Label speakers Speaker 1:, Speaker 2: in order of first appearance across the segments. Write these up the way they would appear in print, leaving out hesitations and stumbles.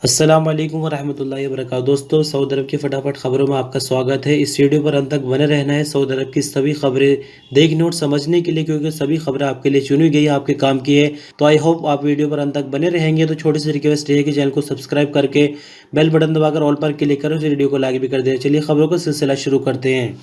Speaker 1: अस्सलाम वालेकुम वरहमतुल्लाहि वबरकातुहू। दोस्तों, सऊदी अरब की फटाफट खबरों में आपका स्वागत है। इस वीडियो पर अंत तक बने रहना है सऊदी अरब की सभी खबरें देखने और समझने के लिए, क्योंकि सभी खबरें आपके लिए चुनी गई है, आपके काम की है। तो आई होप आप वीडियो पर अंत तक बने रहेंगे। तो छोटी सी रिक्वेस्ट है कि चैनल को सब्सक्राइब करके बेल बटन दबाकर ऑल पर क्लिक करें, उस वीडियो को लाइक भी कर दें। चलिए खबरों का सिलसिला शुरू करते हैं।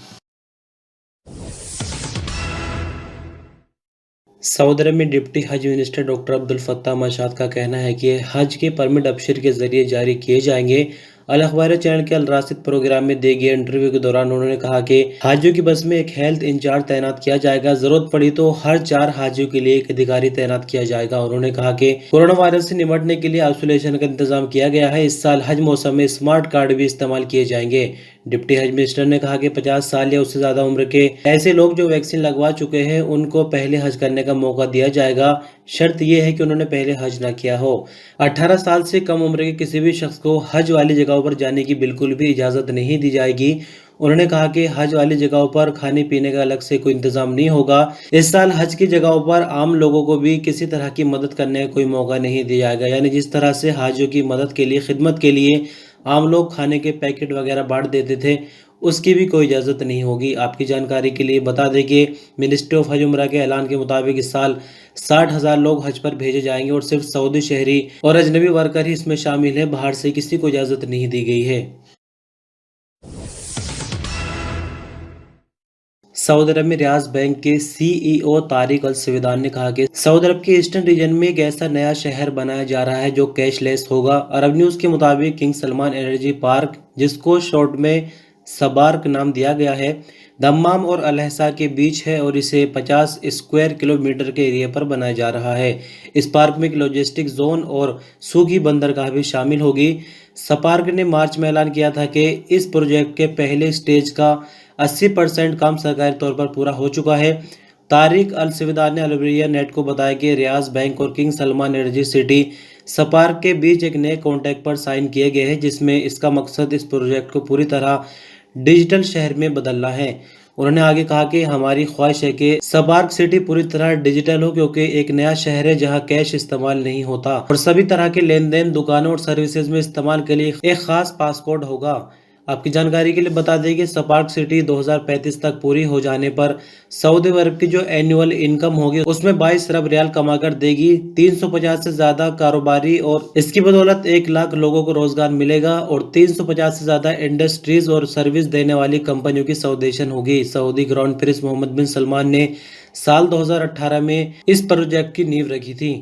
Speaker 1: सऊदी अरब में डिप्टी हज मिनिस्टर डॉक्टर अब्दुल फत्ताह मशाद का कहना है कि हज के परमिट अबशिर के जरिए जारी किए जाएंगे। अल अखबार चैनल के अल राशिद प्रोग्राम में दिए गए इंटरव्यू के दौरान उन्होंने कहा कि हाजियों की बस में एक हेल्थ इंचार्ज तैनात किया जाएगा। जरूरत पड़ी तो हर 4 हाजियों के लिए एक अधिकारी तैनात किया जाएगा। उन्होंने कहा कि कोरोना वायरस से निपटने के लिए आइसोलेशन का इंतजाम किया गया है। इस साल हज मौसम में स्मार्ट कार्ड भी इस्तेमाल किए जाएंगे। डिप्टी हज मिनिस्टर ने कहा कि 50 साल या उससे ज्यादा उम्र के ऐसे लोग जो वैक्सीन लगवा चुके हैं उनको पहले हज करने का मौका दिया जाएगा। शर्त यह है कि उन्होंने पहले हज न किया हो। 18 साल से कम उम्र के किसी भी शख्स को हज वाली जगहों पर जाने की बिल्कुल भी इजाजत नहीं दी जाएगी। उन्होंने कहा कि हज वाली जगहों पर खाने पीने का अलग से कोई इंतजाम नहीं होगा। इस साल हज की जगहों पर आम लोगों को भी किसी तरह की मदद करने का कोई मौका नहीं दिया जाएगा। यानी जिस तरह से हाजियों की मदद के लिए, खिदमत के लिए आम लोग खाने के पैकेट वगैरह बांट देते थे, उसकी भी कोई इजाज़त नहीं होगी। आपकी जानकारी के लिए बता दें कि मिनिस्ट्री ऑफ हज उम्रा के ऐलान के मुताबिक इस साल 60,000 लोग हज पर भेजे जाएंगे और सिर्फ सऊदी शहरी और अजनबी वर्कर ही इसमें शामिल है। बाहर से किसी को इजाज़त नहीं दी गई है। सऊदी अरब में रियाज बैंक के सीईओ तारिक अल सविदान ने कहा कि सऊदी अरब के ईस्टर्न रीजन में एक ऐसा नया शहर बनाया जा रहा है जो कैशलेस होगा। अरब न्यूज के मुताबिक किंग सलमान एनर्जी पार्क, जिसको शॉर्ट में सबार्क नाम दिया गया है, दम्माम और अलहसा के बीच है और इसे 50 स्क्वायर किलोमीटर के एरिया पर बनाया जा रहा है। इस पार्क में एक लॉजिस्टिक जोन और सूखी बंदरगाह भी शामिल होगी। सपार्क ने मार्च में ऐलान किया था कि इस प्रोजेक्ट के पहले स्टेज का 80% काम सरकारी तौर पर पूरा हो चुका है। तारिक अल सविदान ने अलबरिया नेट को बताया कि रियाज बैंक और किंग सलमान एनर्जी सिटी सपार्क के बीच एक नए कॉन्ट्रैक्ट पर साइन किए गए हैं, जिसमें इसका मकसद इस प्रोजेक्ट को पूरी तरह डिजिटल शहर में बदलना है। उन्होंने आगे कहा कि हमारी ख्वाहिश है कि सपार्क सिटी पूरी तरह डिजिटल हो, क्योंकि एक नया शहर है जहां कैश इस्तेमाल नहीं होता और सभी तरह के लेन देन दुकानों और सर्विसेज में इस्तेमाल के लिए एक खास पासकोड होगा। आपकी जानकारी के लिए बता दें कि स्पार्क सिटी 2035 तक पूरी हो जाने पर सऊदी अरब की जो एनुअल इनकम होगी उसमें 22 अरब रियाल कमाकर देगी। 350 से ज्यादा कारोबारी और इसकी बदौलत 1 लाख लोगों को रोजगार मिलेगा और 350 से ज्यादा इंडस्ट्रीज और सर्विस देने वाली कंपनियों की सौदेशन होगी। सऊदी क्राउन प्रिंस मोहम्मद बिन सलमान ने साल 2018 में इस प्रोजेक्ट की नींव रखी थी।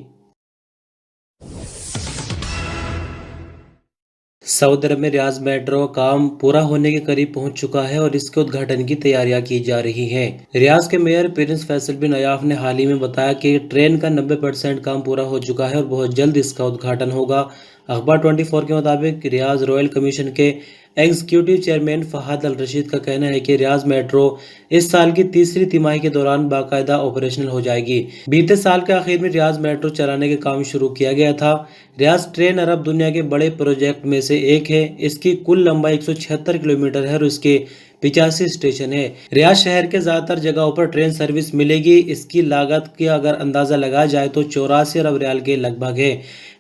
Speaker 1: सऊदी अरब में रियाज मेट्रो काम पूरा होने के करीब पहुंच चुका है और इसके उद्घाटन की तैयारियां की जा रही हैं। रियाज के मेयर प्रिंस फैसल बिन अयाफ ने हाल ही में बताया कि ट्रेन का 90% काम पूरा हो चुका है और बहुत जल्द इसका उद्घाटन होगा। अखबार 24 के मुताबिक रियाज रॉयल कमीशन के एग्जीक्यूटिव चेयरमैन फहाद अल रशीद का कहना है कि रियाज मेट्रो इस साल की तीसरी तिमाही के दौरान बाकायदा ऑपरेशनल हो जाएगी। बीते साल के आखिर में रियाज मेट्रो चलाने का काम शुरू किया गया था। रियाज ट्रेन अरब दुनिया के बड़े प्रोजेक्ट में से एक है। इसकी कुल लंबाई 176 किलोमीटर है और इसके 85 स्टेशन है। रियाज शहर के ज्यादातर जगहों पर ट्रेन सर्विस मिलेगी। इसकी लागत की अगर अंदाजा लगाया जाए तो 84 अरब रियाल के लगभग है।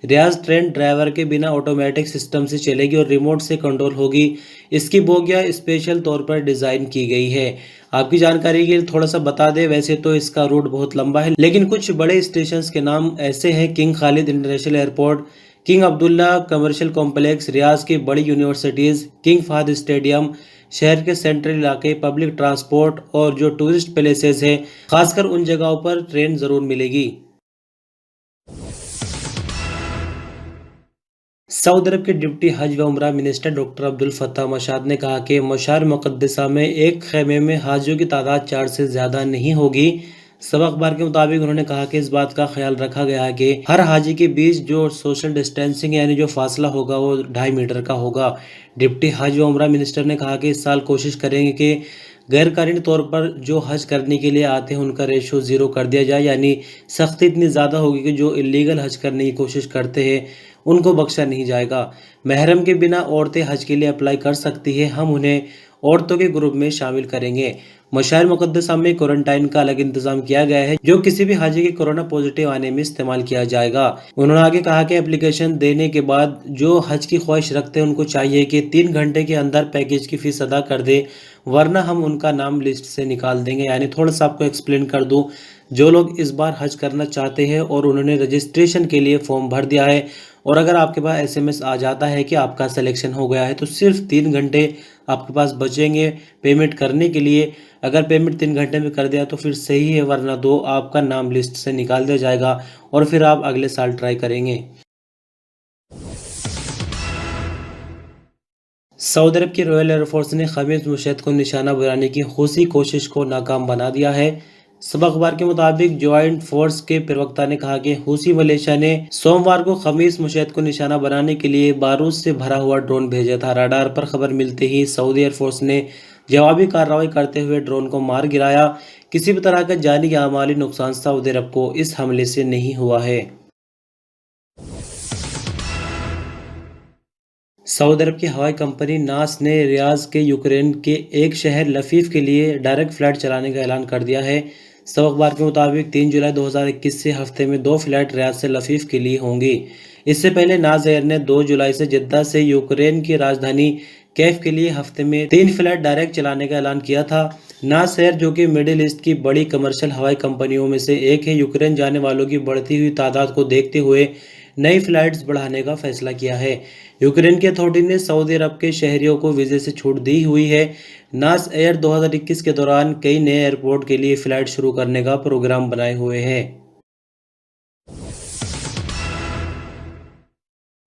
Speaker 1: रियाज ट्रेन ड्राइवर के बिना ऑटोमेटिक सिस्टम से चलेगी और रिमोट से कंट्रोल होगी। इसकी बोगियां स्पेशल तौर पर डिजाइन की गई है। आपकी जानकारी के लिए थोड़ा सा बता दें, वैसे तो इसका रूट बहुत लंबा है, लेकिन कुछ बड़े स्टेशन के नाम ऐसे हैं: king Khalid international airport, king Abdullah commercial complex, Riyadh की बड़ी यूनिवर्सिटीज, किंग फहद स्टेडियम, शहर के सेंट्रल इलाके, पब्लिक ट्रांसपोर्ट और जो टूरिस्ट प्लेसेस हैं, खासकर उन जगहों पर ट्रेन जरूर मिलेगी। सऊदी अरब के डिप्टी हज व उमरा मिनिस्टर डॉक्टर अब्दुल फत्ताह मशाद ने कहा कि मशार मुक़द्दसा में एक खेमे में हाजियों की तादाद 4 से ज़्यादा नहीं होगी। सब अखबार के मुताबिक उन्होंने कहा कि इस बात का ख्याल रखा गया है कि हर हाजी के बीच जो सोशल डिस्टेंसिंग यानी जो फासला होगा वो 2.5 मीटर का होगा। डिप्टी हज व उमरा मिनिस्टर ने कहा कि इस साल कोशिश करेंगे कि गैर कानूनी तौर पर जो हज करने के लिए आते हैं उनका रेशो 0 कर दिया जाए। यानी सख्ती इतनी ज़्यादा होगी कि जो इलीगल हज करने की कोशिश करते हैं उनको बख्शा नहीं जाएगा। महरम के बिना औरतें हज के लिए अप्लाई कर सकती है। हम उन्हें औरतों के ग्रुप में शामिल करेंगे। मशार मुकद्दसा में क्वारंटाइन का अलग इंतजाम किया गया है, जो किसी भी हाजी के कोरोना पॉजिटिव आने में इस्तेमाल किया जाएगा। उन्होंने आगे कहा कि एप्लीकेशन देने के बाद जो हज की ख्वाहिश रखते हैं उनको चाहिए कि 3 घंटे के अंदर पैकेज की फीस अदा कर दे, वरना हम उनका नाम लिस्ट से निकाल देंगे। यानी थोड़ा सा आपको एक्सप्लेन कर दूं, जो लोग इस बार हज करना चाहते हैं और उन्होंने रजिस्ट्रेशन के लिए फॉर्म भर दिया है और अगर आपके पास एसएमएस आ जाता है कि आपका सिलेक्शन हो गया है, तो सिर्फ 3 घंटे आपके पास बचेंगे पेमेंट करने के लिए। अगर पेमेंट 3 घंटे में कर दिया तो फिर सही है, वरना दो आपका नाम लिस्ट से निकाल दिया जाएगा और फिर आप अगले साल ट्राई करेंगे। सऊदी अरब की रॉयल एयरफोर्स ने खमीस मुशैद को निशाना बनाने की हूसी कोशिश को नाकाम बना दिया है। सब अखबार के मुताबिक ज्वाइंट फोर्स के प्रवक्ता ने कहा कि हूसी मलेशिया ने सोमवार को खमीस मुशैद को निशाना बनाने के लिए बारूद से भरा हुआ ड्रोन भेजा था। रडार पर खबर मिलते ही सऊदी एयरफोर्स ने जवाबी कार्रवाई करते हुए ड्रोन को मार गिराया। किसी भी तरह का जानी या माली नुकसान सऊदी अरब को इस हमले से नहीं हुआ है। सऊदी अरब की हवाई कंपनी नास ने रियाज के यूक्रेन के एक शहर लफीफ के लिए डायरेक्ट फ्लाइट चलाने का ऐलान कर दिया है। सब अखबार के मुताबिक 3 जुलाई 2021 से हफ्ते में 2 फ्लाइट रियाज से लफीफ के लिए होंगी। इससे पहले नाज एयर ने 2 जुलाई से जिद्दा से यूक्रेन की राजधानी कैफ के लिए हफ्ते में 3 फ्लाइट डायरेक्ट चलाने का ऐलान किया था। नाज एयर, जो कि मिडिल ईस्ट की बड़ी कमर्शियल हवाई कंपनियों में से एक है, यूक्रेन जाने वालों की बढ़ती हुई तादाद को देखते हुए नई फ्लाइट्स बढ़ाने का फैसला किया है। यूक्रेन की अथॉरिटी ने सऊदी अरब के शहरियों को वीजे से छूट दी हुई है। नास एयर 2021 के दौरान कई नए एयरपोर्ट के लिए फ्लाइट शुरू करने का प्रोग्राम बनाए हुए है।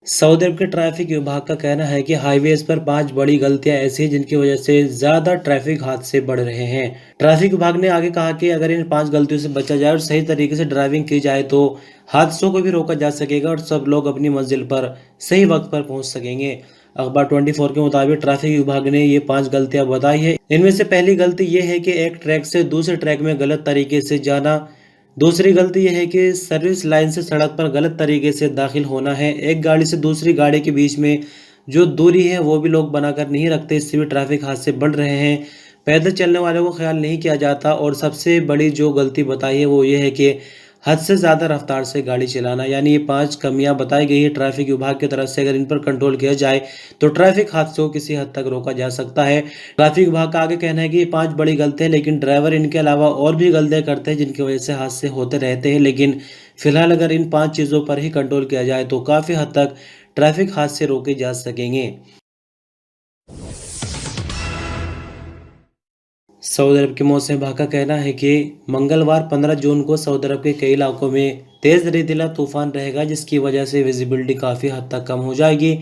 Speaker 1: सऊदी अरब के ट्रैफिक विभाग का कहना है कि हाईवेज पर 5 बड़ी गलतियां ऐसी हैं जिनकी वजह से ज्यादा ट्रैफिक हादसे बढ़ रहे हैं। ट्रैफिक विभाग ने आगे कहा कि अगर इन 5 गलतियों से बचा जाए और सही तरीके से ड्राइविंग की जाए तो हादसों को भी रोका जा सकेगा और सब लोग अपनी मंजिल पर सही वक्त पर पहुंच सकेंगे। अखबार 24 के मुताबिक ट्रैफिक विभाग ने ये 5 गलतियां बताई है। इनमें से पहली गलती ये है कि एक ट्रैक से दूसरे ट्रैक में गलत तरीके से जाना। दूसरी गलती यह है कि सर्विस लाइन से सड़क पर गलत तरीके से दाखिल होना है। एक गाड़ी से दूसरी गाड़ी के बीच में जो दूरी है वो भी लोग बनाकर नहीं रखते, इससे भी ट्रैफिक हादसे बढ़ रहे हैं। पैदल चलने वालों को ख्याल नहीं किया जाता और सबसे बड़ी जो गलती बताई है वो ये है कि हद से ज़्यादा रफ्तार से गाड़ी चलाना। यानी ये 5 कमियां बताई गई है ट्रैफिक विभाग की तरफ से। अगर इन पर कंट्रोल किया जाए तो ट्रैफिक हादसों को किसी हद तक रोका जा सकता है। ट्रैफिक विभाग का आगे कहना है कि ये 5 बड़ी गलतियां, लेकिन ड्राइवर इनके अलावा और भी गलतियां करते हैं जिनकी वजह से हादसे होते रहते हैं। लेकिन फिलहाल अगर इन 5 चीज़ों पर ही कंट्रोल किया जाए तो काफ़ी हद तक ट्रैफिक हादसे रोके जा सकेंगे। सऊदी अरब के मौसम विभाग का कहना है कि मंगलवार 15 जून को सऊदी अरब के कई इलाकों में तेज़ रेतीला तूफान रहेगा, जिसकी वजह से विजिबिलिटी काफ़ी हद तक कम हो जाएगी।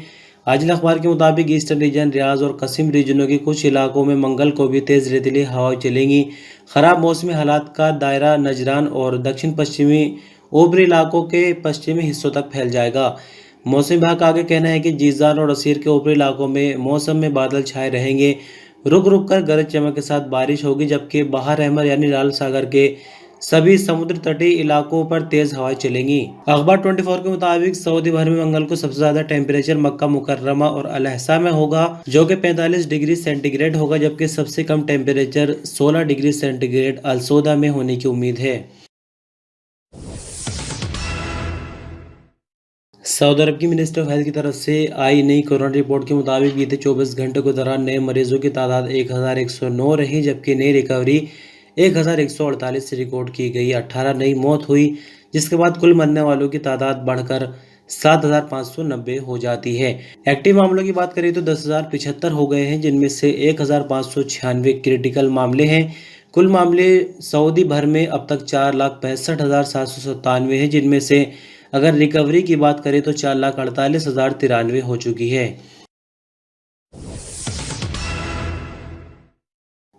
Speaker 1: आजिल अखबार के मुताबिक ईस्टर्न रीजन, रियाज और कसीम रीजनों के कुछ इलाकों में मंगल को भी तेज़ रेतीली हवाएं चलेंगी। ख़राब मौसमी हालात का दायरा नजरान और दक्षिण पश्चिमी ऊपरी इलाकों के पश्चिमी हिस्सों तक फैल जाएगा। मौसम विभाग का आगे कहना है कि जीजान और असीर के ऊपरी इलाकों में मौसम में बादल छाए रहेंगे। रुक रुक कर गरज चमक के साथ बारिश होगी, जबकि बहार अहमर यानी लाल सागर के सभी समुद्र तटीय इलाकों पर तेज हवाएं चलेंगी। अखबार 24 के मुताबिक सऊदी भर में मंगल को सबसे ज्यादा टेम्परेचर मक्का मुकर्रमा और अल अहसा में होगा, जो कि 45 डिग्री सेंटीग्रेड होगा, जबकि सबसे कम टेम्परेचर 16 डिग्री सेंटीग्रेड अल सौदा में होने की उम्मीद है। सऊदी अरब की मिनिस्ट्री ऑफ हेल्थ की तरफ से आई नई कोरोना रिपोर्ट के मुताबिक बीते 24 घंटों के दौरान नए मरीजों की तादाद 1109 रही, जबकि नई रिकवरी 1148 से रिकॉर्ड की गई। 18 नई मौत हुई, जिसके बाद कुल मरने वालों की तादाद बढ़कर 7590 हो जाती है। एक्टिव मामलों की बात करें तो 10,075 हो गए हैं, जिनमें से 1596 क्रिटिकल मामले हैं। कुल मामले सऊदी भर में अब तक 4,65,797 हैं, जिनमें से अगर रिकवरी की बात करें तो 4,48,093 हो चुकी है।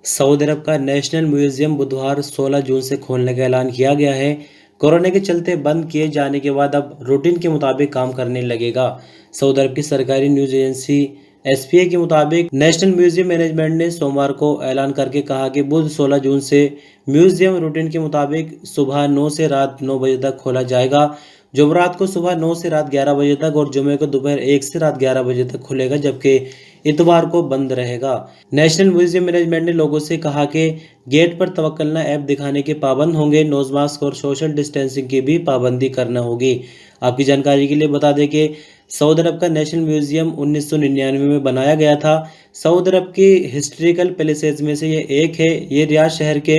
Speaker 1: सऊदी अरब का नेशनल म्यूजियम बुधवार 16 जून से खोलने का ऐलान किया गया है। कोरोना के चलते बंद किए जाने के बाद अब रूटीन के मुताबिक काम करने लगेगा। सऊदी अरब की सरकारी न्यूज एजेंसी एसपीए के मुताबिक नेशनल म्यूजियम मैनेजमेंट ने सोमवार को ऐलान करके कहा कि बुध 16 जून से म्यूजियम रूटीन के मुताबिक सुबह 9 से रात 9 बजे तक खोला जाएगा। जुमेरात को सुबह 9 से रात 11 बजे तक और जुमे को दोपहर 1 से रात 11 बजे तक खुलेगा, जबकि इतवार को बंद रहेगा। नेशनल म्यूजियम मैनेजमेंट ने लोगों से कहा कि गेट पर तवक्कलना ऐप दिखाने के पाबंद होंगे। नोज मास्क और सोशल डिस्टेंसिंग की भी पाबंदी करना होगी। आपकी जानकारी के लिए बता दें कि सऊदी अरब का नेशनल म्यूजियम 1999 में बनाया गया था। सऊदी अरब की हिस्ट्रिकल पैलेसेस में से ये एक है। ये रियाद शहर के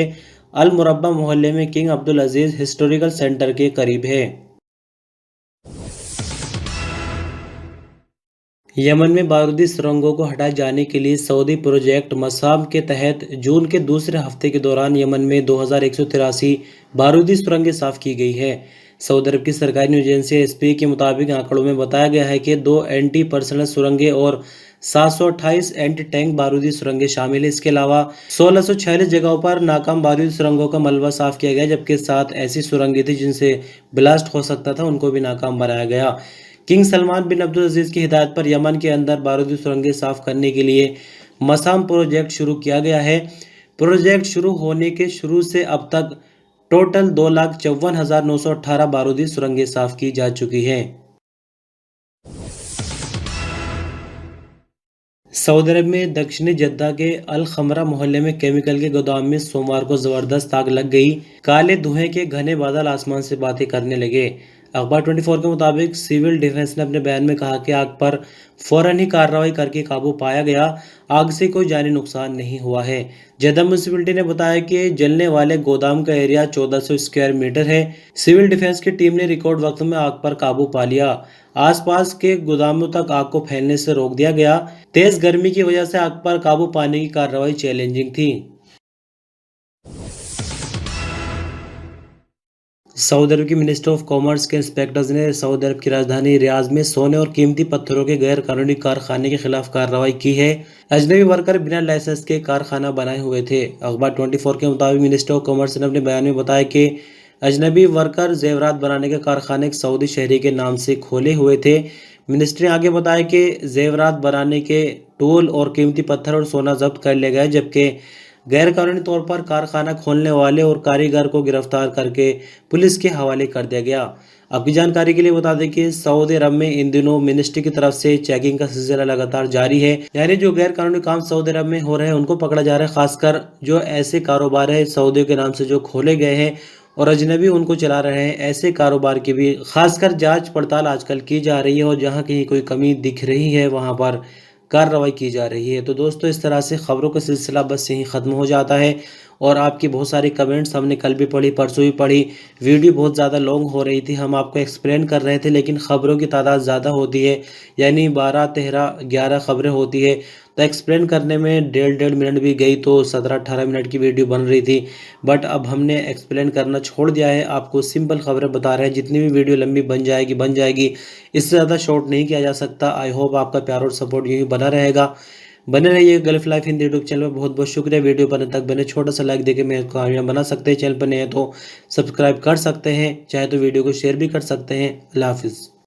Speaker 1: अल मुरब्बा मोहल्ले में किंग अब्दुल अजीज हिस्टोरिकल सेंटर के करीब है। यमन में बारूदी सुरंगों को हटाए जाने के लिए सऊदी प्रोजेक्ट मसाम के तहत जून के दूसरे हफ्ते के दौरान यमन में 2183 बारूदी सुरंगें साफ की गई है। सऊदी अरब की सरकारी न्यूज एजेंसी एसपी के मुताबिक आंकड़ों में बताया गया है कि 2 एंटी पर्सनल सुरंगें और 728 एंटी टैंक बारूदी सुरंगें शामिल है। इसके अलावा 1646 जगहों पर नाकाम बारूदी सुरंगों का मलबा साफ किया गया, जबकि 7 ऐसी सुरंगें थी जिनसे ब्लास्ट हो सकता था, उनको भी नाकाम बनाया गया। किंग सलमान बिन अब्दुल अजीज की हिदायत पर यमन के अंदर बारूदी सुरंगें साफ करने के लिए मसाम प्रोजेक्ट शुरू किया गया है। प्रोजेक्ट शुरू होने के शुरू से अब तक टोटल 2,54,918 बारूदी सुरंगें साफ की जा चुकी हैं। सऊदी अरब में दक्षिणी जद्दा के अल खमरा मोहल्ले में केमिकल के गोदाम में सोमवार को जबरदस्त आग लग गई। काले धुएं के घने बादल आसमान से बातें करने लगे। अखबार 24 के मुताबिक सिविल डिफेंस ने अपने बयान में कहा कि आग पर फौरन ही कार्रवाई करके काबू पाया गया। आग से कोई जानी नुकसान नहीं हुआ है। जद्दा म्यूनिसिपैलिटी ने बताया कि जलने वाले गोदाम का एरिया 1400 स्क्वायर मीटर है। सिविल डिफेंस की टीम ने रिकॉर्ड वक्त में आग पर काबू पा लिया। आसपास के गोदामों तक आग को फैलने से रोक दिया गया। तेज गर्मी की वजह से आग पर काबू पाने की कार्रवाई चैलेंजिंग थी। सऊदी अरब की मिनिस्ट्री ऑफ कॉमर्स के इंस्पेक्टर्स ने सऊदी अरब की राजधानी रियाद में सोने और कीमती पत्थरों के गैर कानूनी कारखाने के खिलाफ कार्रवाई की है। अजनबी वर्कर बिना लाइसेंस के कारखाना बनाए हुए थे। अखबार 24 के मुताबिक मिनिस्ट्री ऑफ कॉमर्स ने अपने बयान में बताया कि अजनबी वर्कर जेवरात बनाने के कारखाने एक सऊदी शहरी के नाम से खोले हुए थे। मिनिस्ट्री आगे बताया कि जेवरात बनाने के टूल और कीमती पत्थर और सोना जब्त कर लिया गया, जबकि गैर कानूनी तौर पर कारखाना खोलने वाले और कारीगर को गिरफ्तार करके पुलिस के हवाले कर दिया गया। आपकी जानकारी के लिए बता दें कि सऊदी अरब में इन दिनों मिनिस्ट्री की तरफ से चेकिंग का सिलसिला लगातार जारी है। यानी जो गैर कानूनी काम सऊदी अरब में हो रहे हैं उनको पकड़ा जा रहा है। खासकर जो ऐसे कारोबार है सऊदियों के नाम से जो खोले गए हैं और अजनबी उनको चला रहे हैं, ऐसे कारोबार की भी खासकर जांच पड़ताल आजकल की जा रही है और जहां कहीं कोई कमी दिख रही है वहां पर कार्रवाई की जा रही है। तो दोस्तों, इस तरह से खबरों का सिलसिला बस यहीं ख़त्म हो जाता है। और आपकी बहुत सारी कमेंट्स हमने कल भी पढ़ी, परसों भी पढ़ी। वीडियो बहुत ज़्यादा लॉन्ग हो रही थी, हम आपको एक्सप्लेन कर रहे थे, लेकिन ख़बरों की तादाद ज़्यादा होती है, यानी 12, 13, 11 खबरें होती है। तो एक्सप्लेन करने में डेढ़ मिनट भी गई तो 17-18 मिनट की वीडियो बन रही थी। बट अब हमने एक्सप्लेन करना छोड़ दिया है, आपको सिंपल खबरें बता रहे हैं। जितनी भी वीडियो लंबी बन जाएगी, इससे ज़्यादा शॉर्ट नहीं किया जा सकता। आई होप आपका प्यार और सपोर्ट यही बना रहेगा। बने रहिए gulf life Hindi YouTube channel में। बहुत बहुत शुक्रिया। वीडियो बनने तक बने, छोटा सा लाइक देके मेरे कामयाब बना सकते हैं। चैनल पर नए हैं तो सब्सक्राइब कर सकते हैं, चाहे तो वीडियो को शेयर भी कर सकते हैं। अल्लाह हाफिज़।